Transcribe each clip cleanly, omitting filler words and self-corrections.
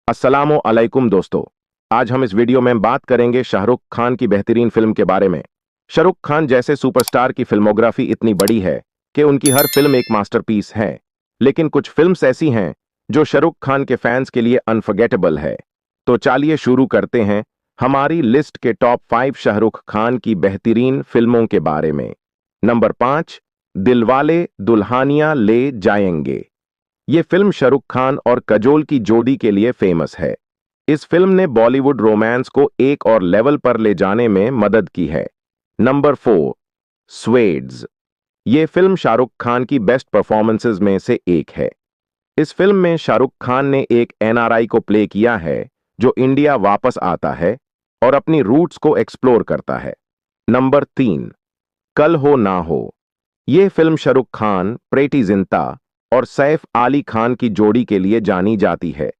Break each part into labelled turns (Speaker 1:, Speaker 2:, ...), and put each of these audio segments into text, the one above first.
Speaker 1: अस्सलामु अलैकुम दोस्तों। आज हम इस वीडियो में बात करेंगे शाहरुख खान की बेहतरीन फिल्म के बारे में। शाहरुख खान जैसे सुपरस्टार की फिल्मोग्राफी इतनी बड़ी है कि उनकी हर फिल्म एक मास्टरपीस है, लेकिन कुछ फिल्म्स ऐसी हैं जो शाहरुख खान के फैंस के लिए अनफॉरगेटेबल है। तो चलिए शुरू करते हैं हमारी लिस्ट के टॉप 5 शाहरुख खान की बेहतरीन फिल्मों के बारे में। नंबर 5, दिलवाले दुल्हनिया ले जाएंगे। ये फिल्म शाहरुख खान और कजोल की जोड़ी के लिए फेमस है। इस फिल्म ने बॉलीवुड रोमांस को एक और लेवल पर ले जाने में मदद की है। Number 4, suedes. ये फिल्म शाहरुख खान की बेस्ट परफॉर्मेंसेज में से एक है। इस फिल्म में शाहरुख खान ने एक एनआरआई को प्ले किया है जो इंडिया वापस आता है और अपनी रूट्स को एक्सप्लोर करता है। नंबर 3, कल हो ना हो। ये फिल्म शाहरुख खान, प्रीति जिंटा और सैफ अली खान की जोड़ी के लिए जानी जाती है।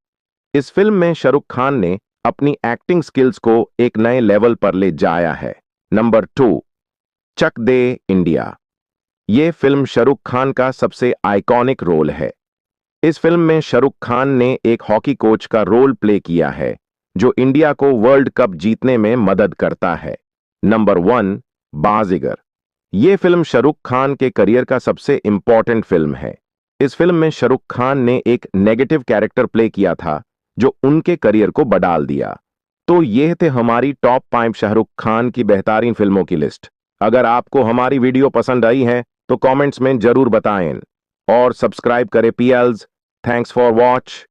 Speaker 1: इस फिल्म में शाहरुख खान ने अपनी एक्टिंग स्किल्स को एक नए लेवल पर ले जाया है। नंबर 2, चक दे इंडिया। ये फिल्म शाहरुख खान का सबसे आइकॉनिक रोल है। इस फिल्म में शाहरुख खान ने एक हॉकी कोच का रोल प्ले किया है जो इंडिया को वर्ल्ड कप जीतने में मदद करता है। नंबर 1, बाजीगर। ये फिल्म शाहरुख खान के करियर का सबसे इंपॉर्टेंट फिल्म है। इस फिल्म में शाहरुख खान ने एक नेगेटिव कैरेक्टर प्ले किया था जो उनके करियर को बढ़ाल दिया। तो ये थे हमारी टॉप 5 शाहरुख खान की बेहतरीन फिल्मों की लिस्ट। अगर आपको हमारी वीडियो पसंद आई है तो कमेंट्स में जरूर बताएं और सब्सक्राइब करें पीएल्स। Thanks for watch.